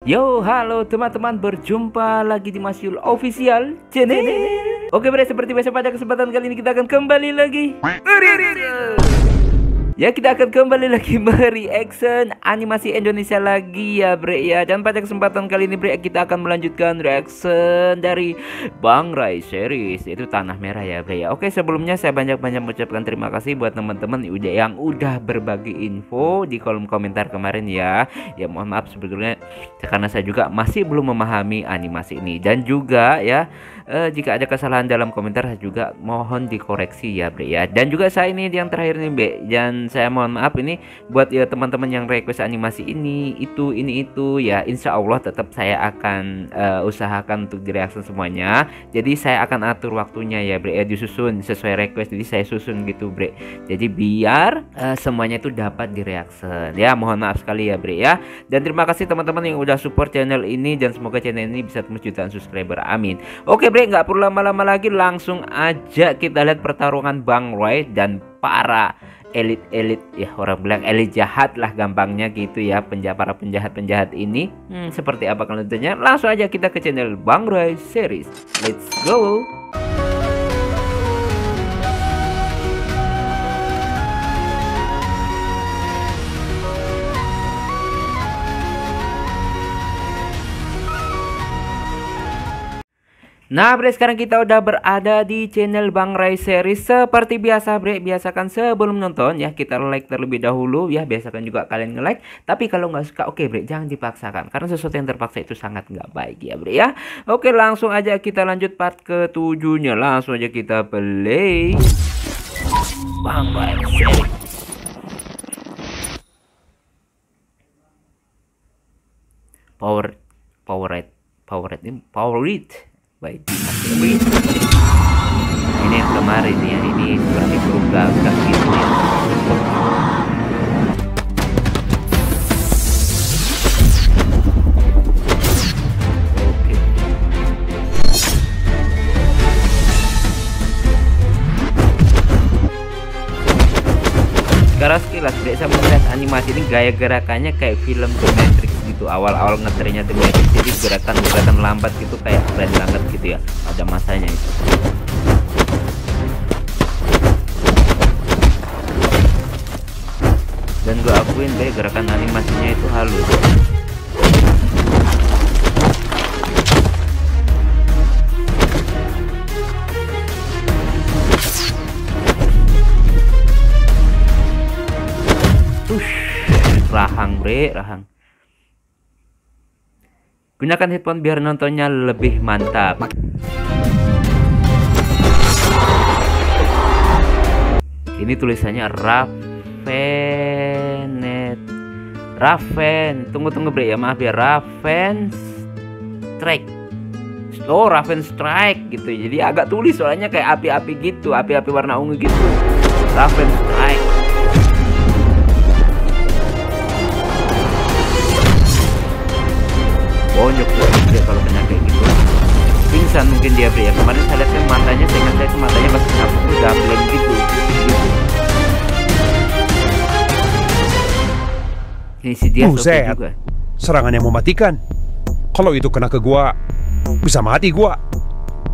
Yo, halo teman-teman, berjumpa lagi di Mas Yul Official Channel. Oke bre, seperti biasa pada kesempatan kali ini kita akan kembali lagi. Ya, kita akan kembali lagi mereaction animasi Indonesia lagi ya bre ya. Dan pada kesempatan kali ini bre, kita akan melanjutkan reaction dari Bang Rai series, itu Tanah Merah ya bre ya. Oke, sebelumnya saya banyak-banyak mengucapkan terima kasih buat teman-teman yang udah berbagi info di kolom komentar kemarin ya. Ya mohon maaf sebetulnya karena saya juga masih belum memahami animasi ini. Dan juga ya, jika ada kesalahan dalam komentar juga mohon dikoreksi ya bre ya. Dan juga saya ini yang terakhir nih bre, dan saya mohon maaf ini buat ya teman-teman yang request animasi ini itu ya, insya Allah tetap saya akan usahakan untuk direaction semuanya. Jadi saya akan atur waktunya ya bre ya, disusun sesuai request, jadi saya susun gitu bre, jadi biar semuanya itu dapat direaction ya. Mohon maaf sekali ya bre ya. Dan terima kasih teman-teman yang udah support channel ini, dan semoga channel ini bisa tembus jutaan subscriber, amin. Oke bre, nggak perlu lama-lama lagi, langsung aja kita lihat pertarungan Bang Rai dan para elit ya, orang bilang elit jahat lah gampangnya gitu ya, para penjahat ini. Seperti apa kelanjutannya, langsung aja kita ke channel Bang Rai series. Let's go. Nah bre, sekarang kita udah berada di channel Bang Rai series. Seperti biasa bre, biasakan sebelum nonton ya kita like terlebih dahulu ya. Biasakan juga kalian nge-like, tapi kalau nggak suka oke bre, jangan dipaksakan, karena sesuatu yang terpaksa itu sangat nggak baik ya bre ya. Oke, langsung aja kita lanjut part ke-7-nya. Langsung aja kita play Bang Rai series. Power rate baik, ini yang kemarin ya, ini seperti burung gagak gitu ya. Oke. Sekarang sekilas saya melihat animasi ini gaya gerakannya kayak film The Matrix gitu. Awal-awal ngetrenya The Matrix, jadi gerakan lambat gitu, kayak keren banget gitu ya, ada masanya itu. Dan gue akuin deh, gerakan animasinya itu halus. Rahang bre, rahang. Gunakan headphone biar nontonnya lebih mantap. Ini tulisannya Raven. Tunggu bre ya, maaf ya, Raven Strike. Oh, Raven Strike gitu. Jadi agak tulis soalnya kayak api-api gitu, api-api warna ungu gitu. Raven Strike. Bonyok dia kalau kena kayak gitu, pingsan mungkin dia bre ya. Kemarin saya lihat kan matanya, seingat saya itu matanya pas kena udah blank gitu. Ini si dia juga. Serangannya mematikan. Kalau itu kena ke gua, bisa mati gua.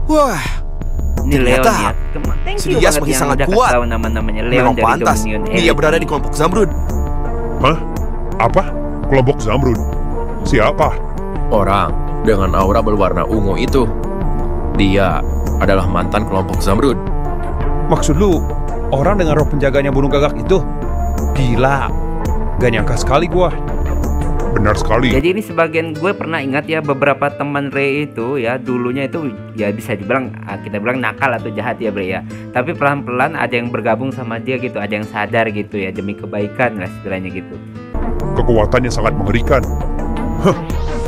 Wah, ini Leon ya. Si dia semakin sangat kuat. Nama-namanya Leon. Memang dari pantas dia berada di kelompok Zamrud. Hah? Apa? Kelompok Zamrud? Siapa? Orang dengan aura berwarna ungu itu. Dia adalah mantan kelompok Zamrud. Maksud lu, orang dengan roh penjaganya burung gagak itu? Gila, gak nyangka sekali gua. Benar sekali. Jadi ini sebagian gue pernah ingat ya, beberapa teman Ray itu ya, dulunya itu ya bisa dibilang, kita bilang nakal atau jahat ya bre ya. Tapi pelan-pelan ada yang bergabung sama dia gitu, ada yang sadar gitu ya, demi kebaikan lah istilahnya gitu. Kekuatannya sangat mengerikan. Hah,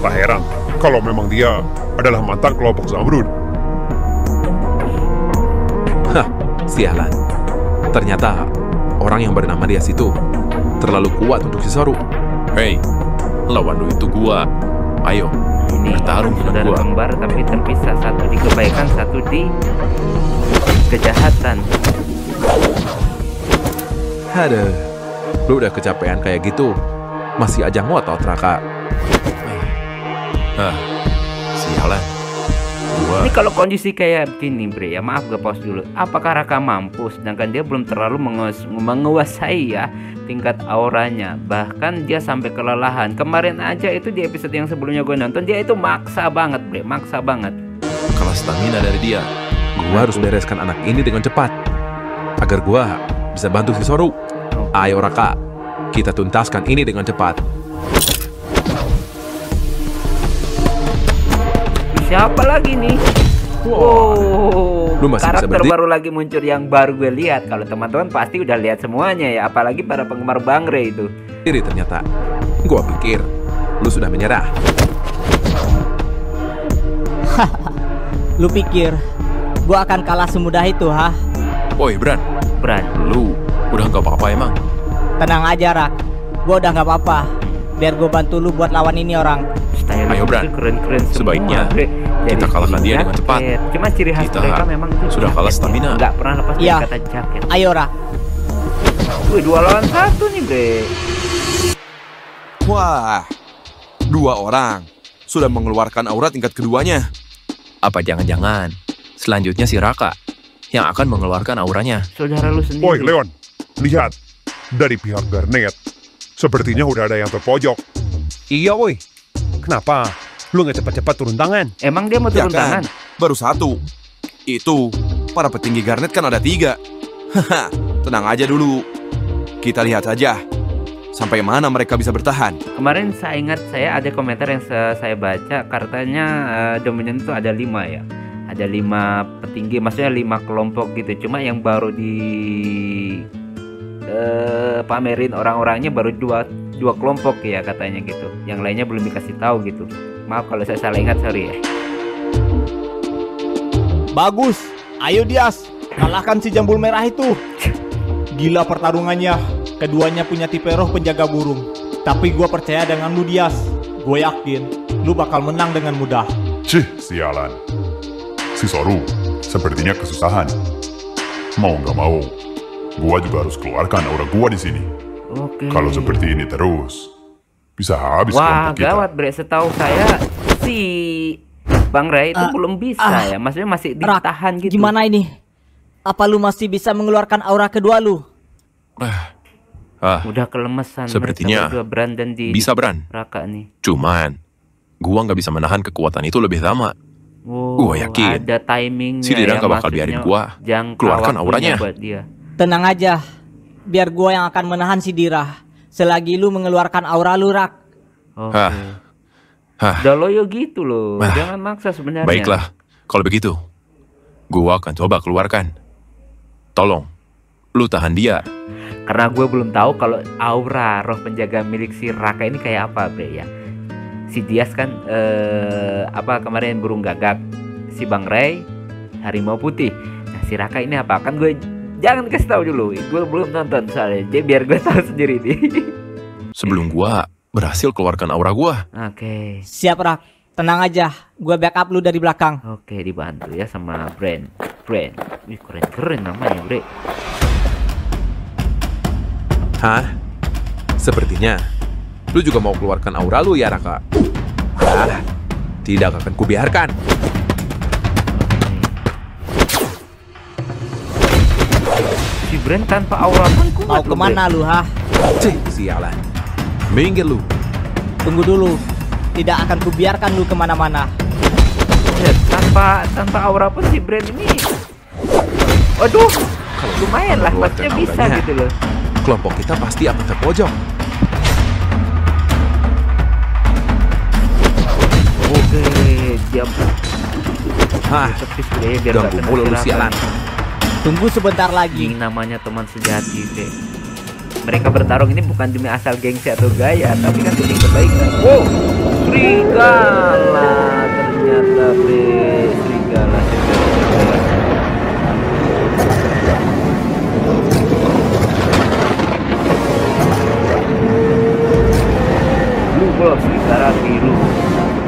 tak heran kalau memang dia adalah mantan kelompok Zamrud. Hah, sialan. Ternyata orang yang bernama Dias itu terlalu kuat untuk si Soru. Hei, lawan lu itu gua. Ayo, ini bertarung dengan gua. Kembar tapi terpisah, satu di kebaikan, satu di kejahatan. Aduh, lu udah kecapean kayak gitu, masih aja ngotot Raka. Sialan. Gua Ini kalau kondisi kayak gini bre ya, maaf gue pause dulu. Apakah Raka mampu sedangkan dia belum terlalu menguasai ya tingkat auranya, bahkan dia sampai kelelahan. Kemarin aja itu di episode yang sebelumnya gue nonton, dia itu maksa banget bre, maksa banget. kalah stamina dari dia. Gua harus bereskan anak ini dengan cepat agar gua bisa bantu si Soru. Ayo Raka, kita tuntaskan ini dengan cepat. Siapa lagi nih? Wow, Lu masih bisa karakter berdiri? baru lagi muncul yang baru gue lihat. Kalau teman-teman pasti udah lihat semuanya ya, apalagi para penggemar Bangre itu. Diri ternyata. Gua pikir lu sudah menyerah. Lu pikir gua akan kalah semudah itu, ha? Woi Bran, Bran, lu udah nggak apa-apa emang? Tenang aja, Rak. Gua udah nggak apa-apa. Biar gua bantu lu buat lawan ini orang. style Ayo, Bran. keren-keren semua, Sebaiknya bre. kita Dari kalahkan dia dengan jaket. cepat. Cuma ciri khas Kita mereka memang itu sudah kalah jaketnya. stamina. Nggak pernah lepas dari Iya. kata jaket. Ayo, Rak. Wih, 2 lawan 1 nih bre. Wah, 2 orang sudah mengeluarkan aura tingkat keduanya. Apa jangan-jangan selanjutnya si Raka yang akan mengeluarkan auranya? Saudara lu sendiri. Woi Leon, lihat. Dari pihak Garnet, sepertinya udah ada yang terpojok. Iya woi, kenapa? Lu nggak cepat-cepat turun tangan? Emang dia mau Ya turun tangan? kan, baru 1. Itu, para petinggi Garnet kan ada 3. Haha, tenang aja dulu. Kita lihat saja sampai mana mereka bisa bertahan. Kemarin saya ingat saya ada komentar yang saya baca, katanya Dominion itu ada 5 ya. Ada 5 petinggi, maksudnya 5 kelompok gitu. Cuma yang baru di pamerin orang-orangnya baru dua kelompok ya katanya gitu. Yang lainnya belum dikasih tahu gitu. Maaf kalau saya salah ingat, sorry ya. Bagus, ayo Dias, kalahkan si jambul merah itu. Gila pertarungannya, keduanya punya tipe roh penjaga burung. Tapi gue percaya dengan lu Dias, gue yakin lu bakal menang dengan mudah. Cih, sialan. Si Soru sepertinya kesusahan. Mau nggak mau, gua juga harus keluarkan aura gua di sini. Oke. Kalau seperti ini terus, bisa habis Wah, kelompok kita. gawat bre, setahu saya si Bang Ray itu belum bisa ya. Maksudnya masih Rak, ditahan gitu. gimana ini? Apa lu masih bisa mengeluarkan aura kedua lu? Udah kelemesan Sepertinya mereka berdua, Bran dan di bisa Bran. Raka nih. Cuman gua nggak bisa menahan kekuatan itu lebih lama. Wow, Gua yakin ada timingnya si Dira ya, nggak bakal maksudnya biarin gua jangka keluarkan waktunya auranya. buat dia. Tenang aja. Biar gua yang akan menahan si Dira. Selagi lu mengeluarkan aura lu, Rak. Oke. Hah, Udah loyo gitu loh. Ah. Jangan maksa sebenarnya. baiklah. Kalau begitu, gua akan coba keluarkan. Tolong, lu tahan dia. Karena gue belum tahu kalau aura roh penjaga milik si Raka ini kayak apa, bre ya. Si Dias kan apa kemarin burung gagak. Si Bang Ray harimau putih. Nah, si Raka ini apa? Kan gue jangan kasih tahu dulu. Gue belum nonton soalnya. Jadi biar gue tahu sendiri nih. Sebelum gua berhasil keluarkan aura gua. Oke. Siap, Rak. Tenang aja. Gua backup lu dari belakang. Oke, dibantu ya sama Brand. Wih, keren-keren namanya, bre. Hah? Sepertinya lu juga mau keluarkan aura lu ya Raka? Tidak akan kubiarkan. Si Brand tanpa aura pun kuat. Mau loh, kemana lu, ha? Cih, sialan. Minggir lu. Tunggu dulu. Tidak akan kubiarkan lu kemana-mana. Bre. Tanpa aura pun si Brand ini. Waduh, lumayan lah, maksudnya mengeluarkan bisa auranya, gitu loh. kelompok kita pasti akan terpojok. Oke, diam. Hah, Tepis bre, biar nggak ganggu kena mulu lu silakan. sialan. Tunggu sebentar Ini lagi. namanya teman sejati, bre. Mereka bertarung ini bukan demi asal gengsi atau gaya, tapi kan demi kebaikan. Wow, serigala ternyata, bre. Serigala. Blue Wolf, serigala biru.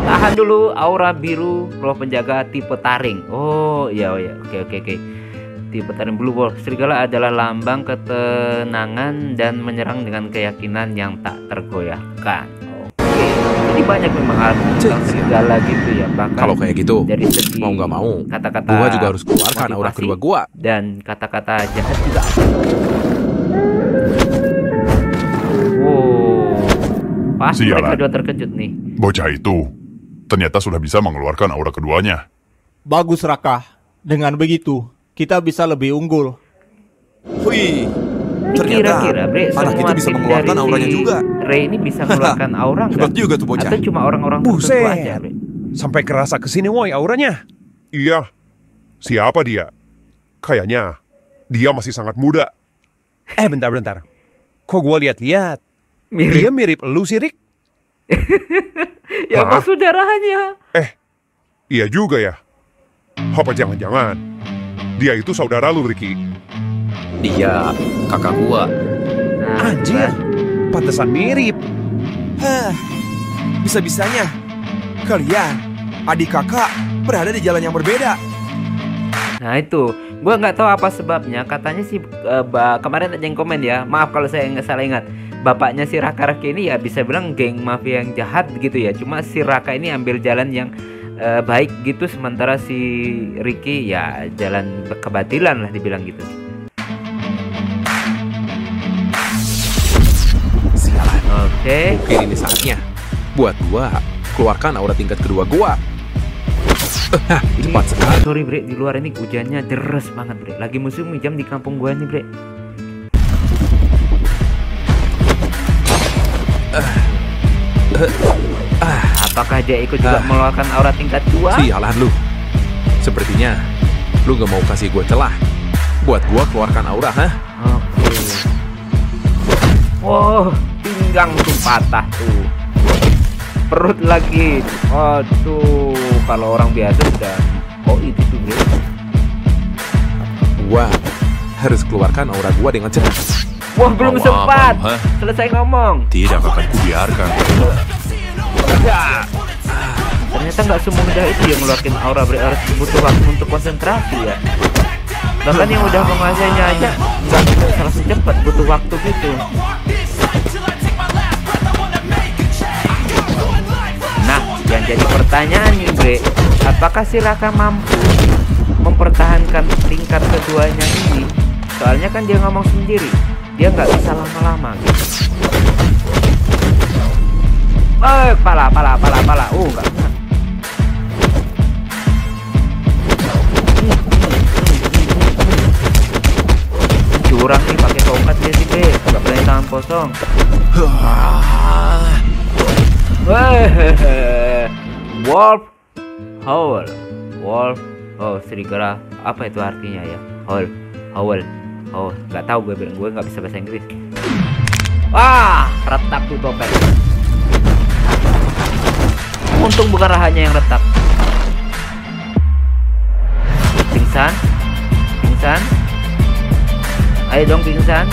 Tahan dulu, aura biru, roh penjaga tipe taring. Oh, iya, oke. Tipe taring Blue Wolf. Serigala adalah lambang ketenangan dan menyerang dengan keyakinan yang tak tergoyahkan. Oke, Ini banyak memang arti tentang serigala gitu ya. Bahkan Kalau kayak gitu, dari segi mau nggak mau, kata-kata gua juga harus keluarkan aura motivasi kedua gua. dan kata-kata jahat juga. Wow, pasti Sialan. mereka dua terkejut nih. Bocah itu ternyata sudah bisa mengeluarkan aura keduanya. Bagus Raka. Dengan begitu, kita bisa lebih unggul. Wih, Ini ternyata kira-kira Bre, anak semua itu bisa tim mengeluarkan dari auranya si juga. Ray ini bisa mengeluarkan aura nggak? Hebat juga tuh bocah. Atau cuma orang-orang tertentu Buset. aja, Bre? Sampai kerasa kesini woi auranya. Iya, siapa dia? Kayaknya dia masih sangat muda. Bentar. Kok gua lihat-lihat? Mirip. Dia mirip lu sih, Rick. Ya apa Hah? saudaranya? Iya juga ya. Apa jangan-jangan dia itu saudara lu, Ricky? Dia kakak gua. Nah, Anjir, pantesan mirip. Hah, bisa-bisanya kalian, adik kakak, berada di jalan yang berbeda. Nah itu, gua nggak tahu apa sebabnya. Katanya sih kemarin ada yang komen ya. Maaf kalau saya nggak salah ingat. Bapaknya si Raka ini ya bisa bilang geng mafia yang jahat gitu ya. Cuma si Raka ini ambil jalan yang baik gitu, sementara si Ricky ya jalan kebatilan lah dibilang gitu. Sialan. Oke. Mungkin ini saatnya buat gua keluarkan aura tingkat kedua gua. Cepat sekali. Sorry Bre, di luar ini hujannya deres banget Bre. Lagi musim hujan di kampung gua nih Bre. Apakah dia ikut juga mengeluarkan aura tingkat 2? Sialan lu. Sepertinya lu gak mau kasih gua celah buat gua keluarkan aura, hah? Oke. Wow, pinggang tuh patah tuh. Perut lagi. Aduh, kalau orang biasa udah itu tuh Bre. Gua harus keluarkan aura gua dengan cepat. Wah, belum Mau sempat. apa lu, hah? Selesai ngomong. Tidak akan kubiarkan. Ya. Ternyata nggak semudah itu yang ngeluarin aura Bre. Harus butuh waktu untuk konsentrasi ya. Bahkan yang udah menguasainya aja nggak langsung cepat, butuh waktu gitu. Nah, yang jadi pertanyaan nih Bre, apakah si Raka mampu mempertahankan tingkat keduanya ini? Soalnya kan dia ngomong sendiri, dia nggak bisa lama-lama gitu. Pala. Nggak kena. Curang nih pakai tongkat dia sih Bre, nggak boleh tangan kosong. Wolf Howl. Serigala. Apa itu artinya ya? Howl. Oh, nggak tahu gue bilang, gue nggak bisa bahasa Inggris. Wah, retak tuh topeng. Untung bukan rahanya yang retak. Pingsan. Ayo dong pingsan.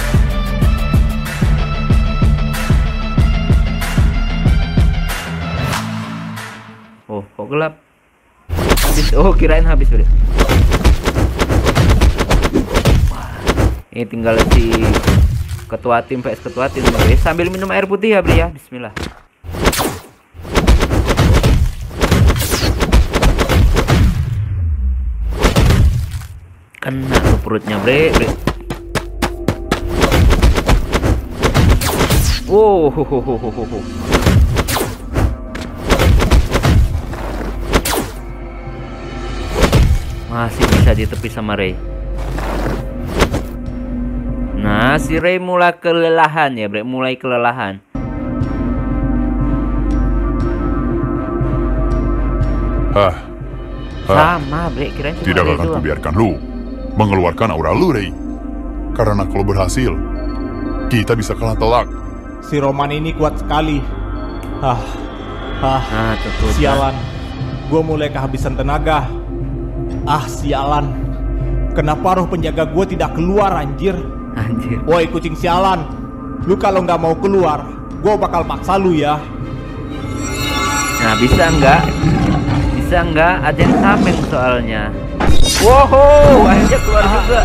Oh, kok gelap? Habis. Oh, kirain habis Bre. Ini tinggal si ketua tim vs ketua tim Bre. Sambil minum air putih ya Bre ya. Bismillah. Kena tuh perutnya Bre. Wow. Masih bisa ditepi sama Ray. Nah, si Ray mulai kelelahan ya, Bre. Mulai kelelahan. Sama, Bre. Kirain cuma Tidak Ray akan doang. kubiarkan lu mengeluarkan aura lu, Ray. Karena kalau berhasil, kita bisa kalah telak. Si Roman ini kuat sekali. Nah, tentu. Sialan. Gue mulai kehabisan tenaga. Sialan. Kenapa roh penjaga gue tidak keluar, anjir? Anjir. Woi kucing sialan. Lu kalau nggak mau keluar, gue bakal paksa lu ya. Nah, bisa nggak? Bisa nggak? Ada yang tameng soalnya. Wow, akhirnya keluar juga.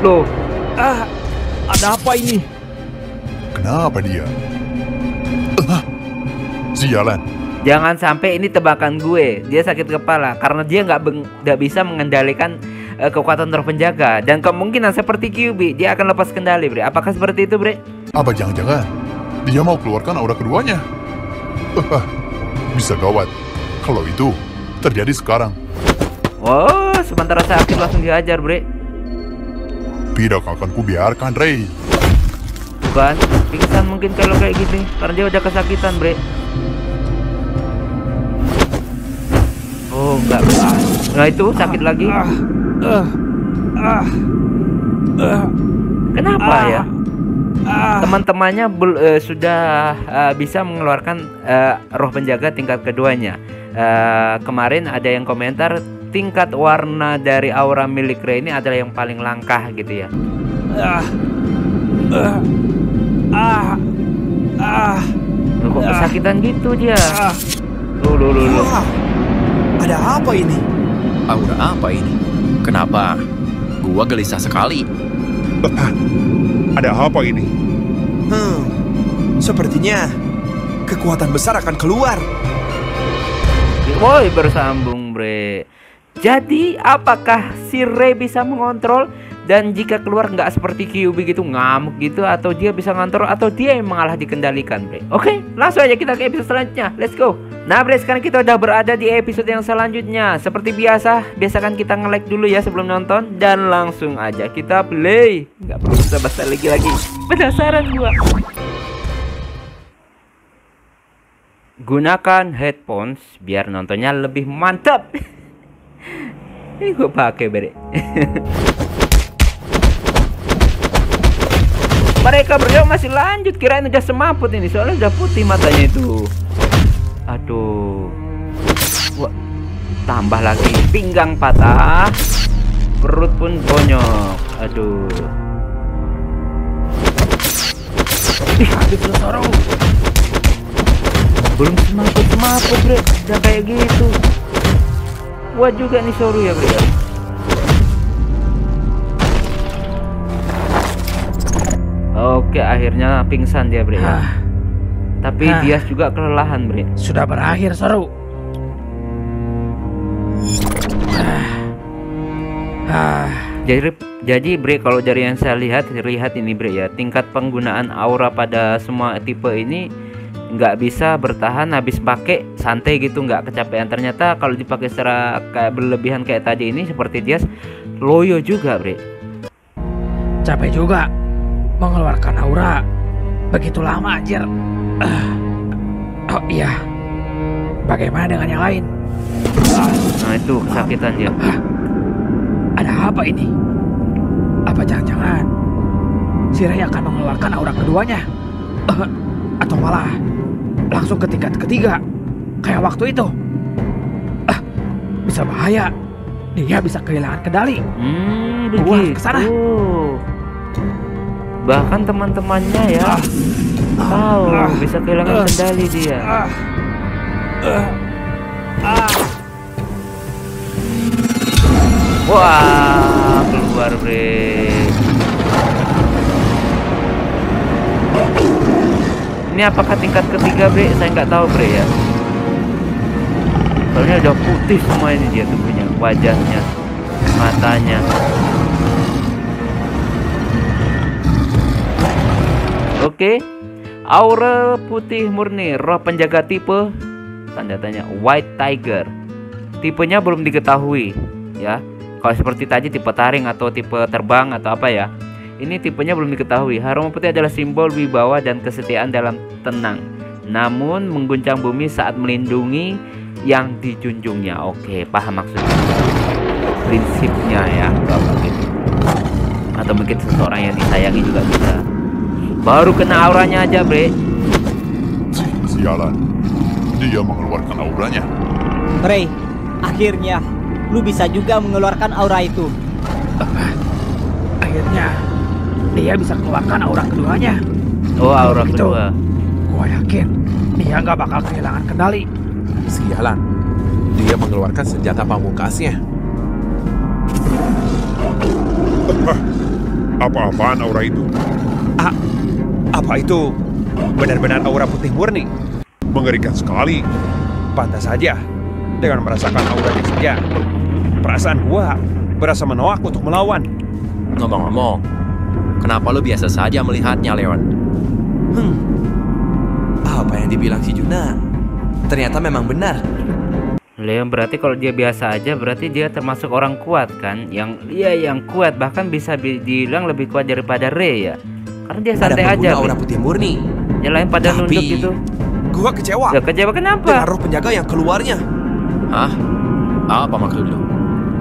Loh. Ada apa ini? Kenapa dia? Sialan. Jangan sampai ini tebakan gue. Dia sakit kepala karena dia nggak bisa mengendalikan kekuatan roh penjaga, dan kemungkinan seperti QB dia akan lepas kendali, Bre. Apakah seperti itu, Bre? Apa jangan-jangan dia mau keluarkan aura keduanya? Bisa gawat kalau itu terjadi sekarang. Oh, sementara sakit langsung dihajar, Bre. Tidak akan kubiarkan, Ray. Bukan, pingsan mungkin kalau kayak gini karena dia udah kesakitan, Bre. Oh, enggak. Nah, itu sakit lagi. Kenapa ya? Teman-temannya sudah bisa mengeluarkan roh penjaga tingkat keduanya. Kemarin ada yang komentar tingkat warna dari aura milik Ray ini adalah yang paling langkah gitu ya. Loh, kok kesakitan gitu dia? Loh. Ada apa ini? Aura apa ini? Kenapa? Gua gelisah sekali. Ada apa ini? Sepertinya kekuatan besar akan keluar. Woi, bersambung, Bre. Jadi apakah si Ray bisa mengontrol, dan jika keluar nggak seperti QB gitu ngamuk gitu, atau dia bisa ngontrol, atau dia yang mengalah dikendalikan, Bre? Oke, langsung aja kita ke episode selanjutnya. Let's go. Nah, Bre, sekarang kita udah berada di episode yang selanjutnya. Seperti biasakan kita nge-like dulu ya sebelum nonton, dan langsung aja kita play. Nggak perlu basa-basi lagi. Penasaran gua. Gunakan headphones biar nontonnya lebih mantap. Ini gue pakai, Bre. Mereka berdua masih lanjut, kirain udah semaput ini, soalnya udah putih matanya itu. Aduh. Wah, tambah lagi pinggang patah, perut pun bonyok. Aduh. Ih, habis lu Soru. Belum semaput, Bre. Udah kayak gitu. Wah juga nih Soru ya, Bre. Oke, akhirnya pingsan dia, Bre. Tapi dia juga kelelahan, Bre. Sudah berakhir, Soru. Jadi Bre, kalau dari yang saya lihat ini, Bre, ya, tingkat penggunaan aura pada semua tipe ini nggak bisa bertahan habis pakai santai gitu, nggak kecapean. Ternyata kalau dipakai secara kayak berlebihan kayak tadi ini, seperti dia loyo juga, Bre. Capek juga mengeluarkan aura begitu lama, anjir. Oh iya, bagaimana dengan yang lain? Nah, itu kesakitan dia. Ada apa ini? Apa jangan-jangan si Ray akan mengeluarkan aura keduanya? Atau malah langsung ke tingkat ketiga kayak waktu itu? Bisa bahaya. Dia bisa kehilangan kendali. Begitu. Kesana. Bahkan teman-temannya ya tahu bisa kehilangan kendali dia. Wah, keluar, Bre. Ini apakah tingkat ketiga, Bre? Saya nggak tahu, Bre, ya. Soalnya udah putih semua ini dia tubuhnya, wajahnya, matanya. Oke, aura putih murni, roh penjaga tipe tanda tanya White Tiger. Tipenya belum diketahui, ya. Kalau seperti tadi tipe taring atau tipe terbang atau apa ya, ini tipenya belum diketahui. Harum putih adalah simbol wibawa dan kesetiaan dalam tenang, namun mengguncang bumi saat melindungi yang dijunjungnya. Oke, paham maksudnya, prinsipnya ya, gitu. Atau mungkin seseorang yang disayangi juga bisa. Baru kena auranya aja, Bre. Sialan, dia mengeluarkan auranya. Ray, akhirnya lu bisa juga mengeluarkan aura itu. Akhirnya dia bisa keluarkan aura keduanya. Oh, aura kedua. Gua yakin dia nggak bakal kehilangan kendali. Sialan, dia mengeluarkan senjata pamungkasnya. Apa-apaan aura itu? Apa itu benar-benar aura putih murni? Mengerikan sekali. Pantas saja. Dengan merasakan auranya saja, perasaan gua berasa menolak untuk melawan. Ngomong-ngomong, kenapa lu biasa saja melihatnya, Leon? Apa yang dibilang si Juna? Ternyata memang benar. Leon berarti kalau dia biasa aja berarti dia termasuk orang kuat kan? Yang kuat, bahkan bisa dibilang lebih kuat daripada Ray ya. Karena dia santai Ada aja. pengguna aura putih murni. Yang lain pada Tapi, nunduk gitu. Gua kecewa. Ya kecewa kenapa? Dengan roh penjaga yang keluarnya. Hah? Apa maksud lu?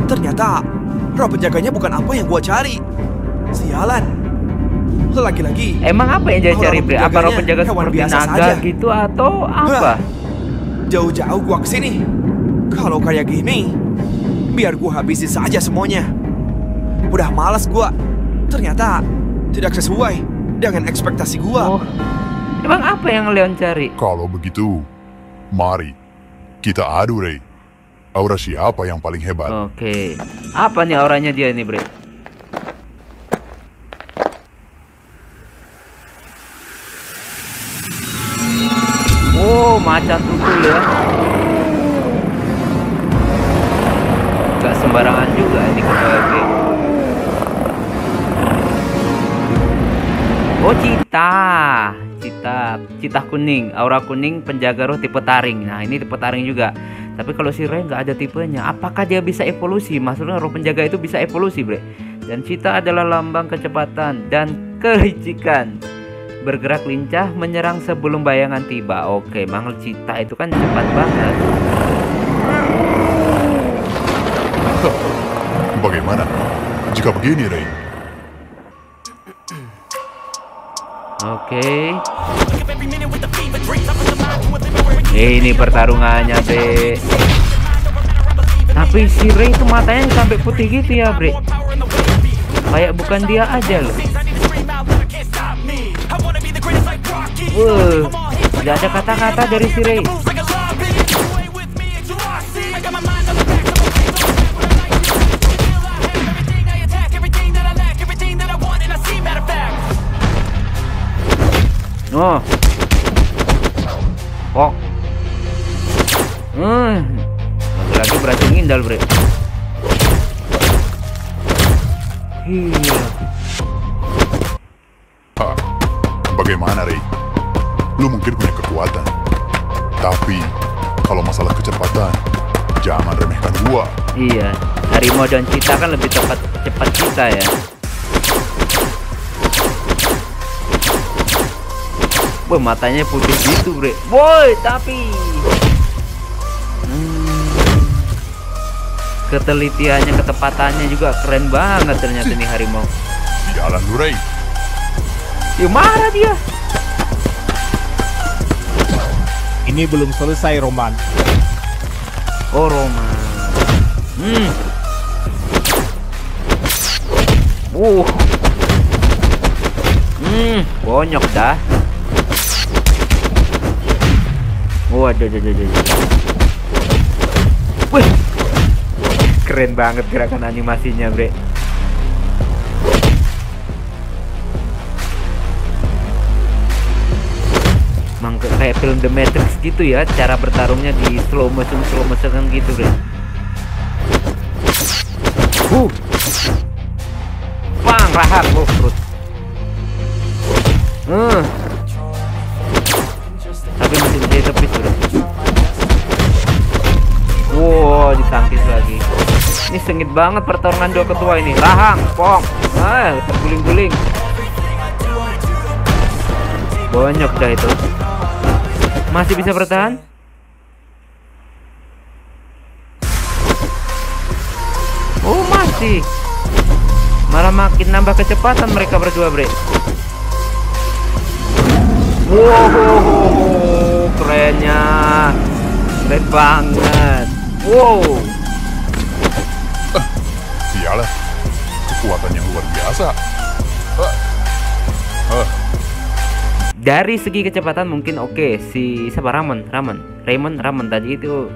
Ternyata roh penjaganya bukan apa yang gua cari. Sialan. Lagi-lagi. Emang apa yang dia cari, Bre? Apa roh penjaga hewan seperti biasa naga saja. gitu atau apa? Jauh-jauh gua kesini. Kalau kayak gini, biar gua habisin saja semuanya. Udah malas gua. Ternyata tidak sesuai dengan ekspektasi gua. Oh. Emang apa yang Leon cari? Kalau begitu, mari kita adu, Ray. Aura siapa yang paling hebat? Oke. Apa nih auranya dia nih, Bre? Oh, macan tutul ya. Gak sembarangan juga ini Bre. Oh, cita kuning, aura kuning, penjaga roh tipe taring. Nah, ini tipe taring juga. Tapi kalau si Ray nggak ada tipenya, apakah dia bisa evolusi? Maksudnya roh penjaga itu bisa evolusi, Bre. Dan cita adalah lambang kecepatan dan kelicikan. Bergerak lincah, menyerang sebelum bayangan tiba. Oke, memang cita itu kan cepat banget. Bagaimana jika begini, Ray? Oke. Ini pertarungannya, Bre. Tapi si Ray itu matanya sampai putih gitu ya, Bre. Kayak bukan dia aja loh. Tidak ada kata-kata dari si Ray. Oh. Kok. Lagi berarti ngindal, Bre. Iya. Bagaimana, Ray? Lu mungkin punya kekuatan. Tapi, kalau masalah kecepatan, jangan remehkan gua. Iya, harimau dan cita kan lebih cepat kita ya. Wah, matanya putih gitu, Bre. Woi, tapi ketelitiannya, ketepatannya juga keren banget ternyata nih harimau. Jalan lu, Ray. Ya marah dia. Ini belum selesai, Roman. Oh, Roman. Bonyok dah. Waduh. Wih, keren banget gerakan animasinya, Bre. Emang kayak film The Matrix gitu ya, cara bertarungnya di slow motion gitu, Bre. Bang, rahang, terus. Tapi masih bisa tepis, Bro. Wow, ditangkis lagi. Ini sengit banget pertarungan dua ketua ini. Rahang, pong, terguling-guling. Bonyok dah itu. Masih bisa bertahan? Oh, masih. Malah makin nambah kecepatan mereka berdua, Bre. Wow, kerennya. Keren banget. Wow. Sialah, kekuatan yang luar biasa. Dari segi kecepatan mungkin oke. Si siapa Raymond tadi itu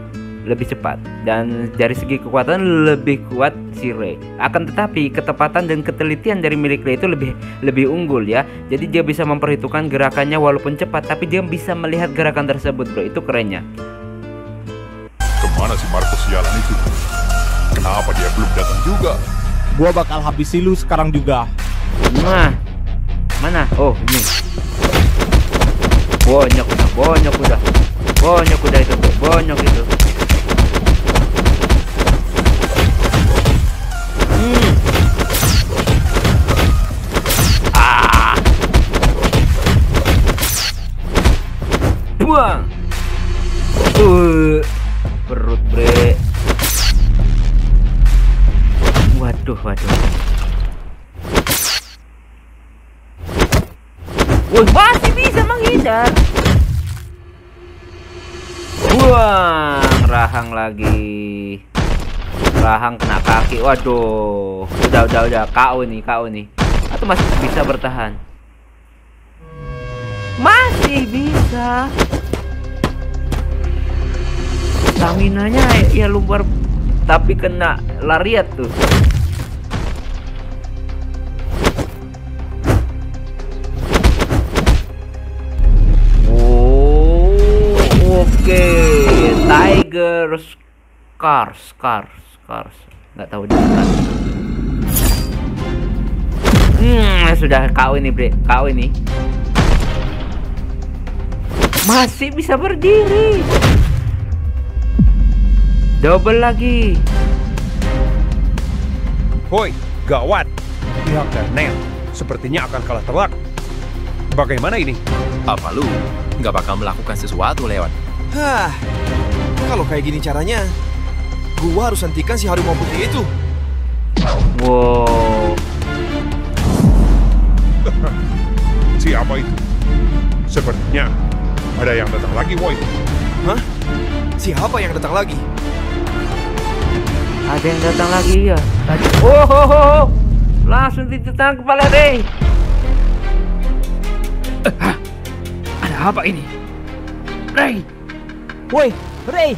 lebih cepat, dan dari segi kekuatan lebih kuat si Ray. Akan tetapi ketepatan dan ketelitian dari milik Ray itu lebih unggul ya. Jadi dia bisa memperhitungkan gerakannya walaupun cepat, tapi dia bisa melihat gerakan tersebut, bro. Itu kerennya. Kemana si Marco sialan itu? Kenapa dia belum datang juga? Gua bakal habisi lu sekarang juga. Nah, mana? Oh, ini. Bonyok udah itu, bro. Bonyok itu. Buang. Perut, bre. Waduh. Wih, masih bisa menghindar. Buang, rahang lagi. Rahang kena kaki. Waduh. Udah. KO nih. Atau masih bisa bertahan? Masih bisa. Staminanya ya luar, tapi kena lariat tuh. Oh, oke. Tiger Scars. Nggak tahu dia. Sudah KO ini, bre. KO ini. Masih bisa berdiri. Double lagi. Woi, gawat. Pihak Darnell sepertinya akan kalah telak. Bagaimana ini? Apa lu nggak bakal melakukan sesuatu, Leon? Hah, kalau kayak gini caranya, gua harus hentikan si harimau putih itu. Wow. Siapa itu? Sepertinya ada yang datang lagi, woi. Hah? Siapa yang datang lagi? Ada yang datang lagi ya tadi. Oh. Langsung ditendang kepala Ray. Ada apa ini? Ray. Woi, Ray.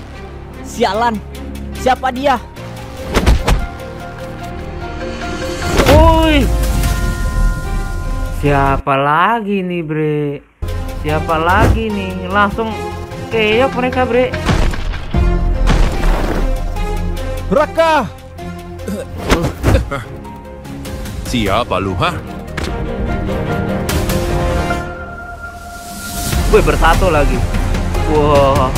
Sialan. Siapa dia? Woi. Siapa lagi nih, bre? Siapa lagi nih? Langsung keok mereka, bre. Raka! Siapa lu, hah? Woi, bersatu lagi. Wow.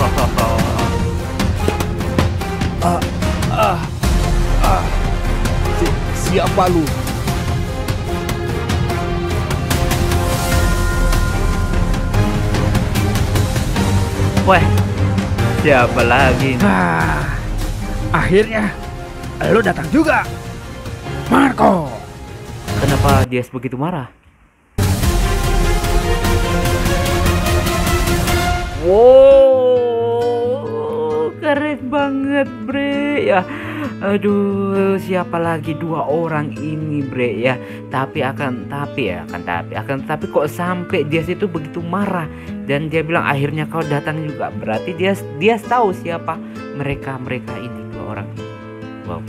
Siapa lu? Wah, siapa lagi nih? Akhirnya lu datang juga, Marco. Kenapa dia begitu marah? Wow, keren banget, bre. Ya, aduh, siapa lagi dua orang ini, bre ya. Tapi kok sampai dia situ begitu marah dan dia bilang akhirnya kau datang juga. Berarti dia tahu siapa mereka ini, dua orang. Wow.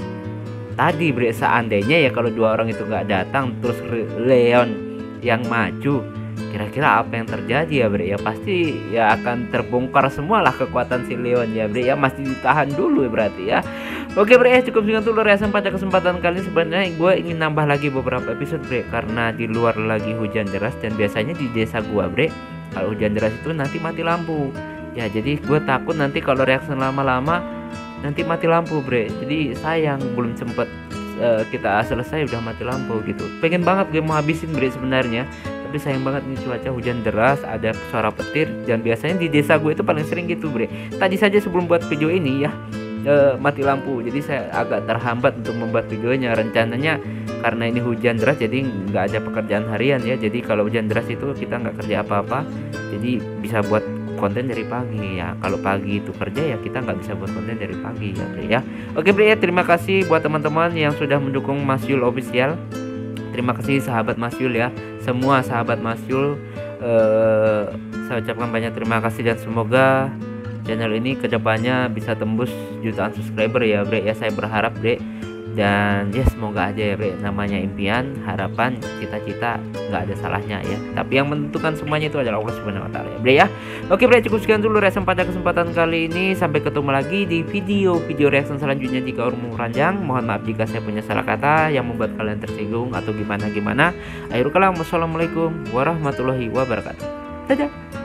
Tadi, bre, seandainya ya kalau dua orang itu nggak datang terus Leon yang maju, kira-kira apa yang terjadi ya, bre? Ya pasti ya akan terbongkar semualah kekuatan si Leon ya, bre. Ya masih ditahan dulu ya berarti ya. Oke, bre, cukup sekian dulu reaction pada kesempatan kali ini. Sebenarnya gue ingin nambah lagi beberapa episode, bre, karena di luar lagi hujan deras dan biasanya di desa gua, bre, kalau hujan deras itu nanti mati lampu. Ya jadi gue takut nanti kalau reaction lama-lama nanti mati lampu, bre. Jadi sayang belum sempet kita selesai udah mati lampu gitu. Pengen banget gue mau habisin, bre, sebenarnya, tapi sayang banget ini cuaca hujan deras, ada suara petir, dan biasanya di desa gue itu paling sering gitu, bre. Tadi saja sebelum buat video ini ya mati lampu, jadi saya agak terhambat untuk membuat videonya. Rencananya karena ini hujan deras jadi nggak ada pekerjaan harian ya, jadi kalau hujan deras itu kita nggak kerja apa-apa, jadi bisa buat konten dari pagi ya. Kalau pagi itu kerja ya kita nggak bisa buat konten dari pagi ya, bre ya. Oke, bre, ya, terima kasih buat teman-teman yang sudah mendukung Mas Yul Official. Terima kasih sahabat Mas Yul ya, semua sahabat Mas Yul, saya ucapkan banyak terima kasih dan semoga channel ini kedepannya bisa tembus jutaan subscriber ya bre ya, saya berharap bre. Dan ya semoga aja ya bre, namanya impian, harapan, cita-cita nggak ada salahnya ya, tapi yang menentukan semuanya itu adalah Allah Subhanahu wa taala ya bre ya. Oke bre, cukup sekian dulu reaction pada kesempatan kali ini, sampai ketemu lagi di video reaction selanjutnya. Jika umur panjang, mohon maaf jika saya punya salah kata yang membuat kalian tersinggung atau gimana. Akhirul kalam, wassalamualaikum warahmatullahi wabarakatuh. Dadah.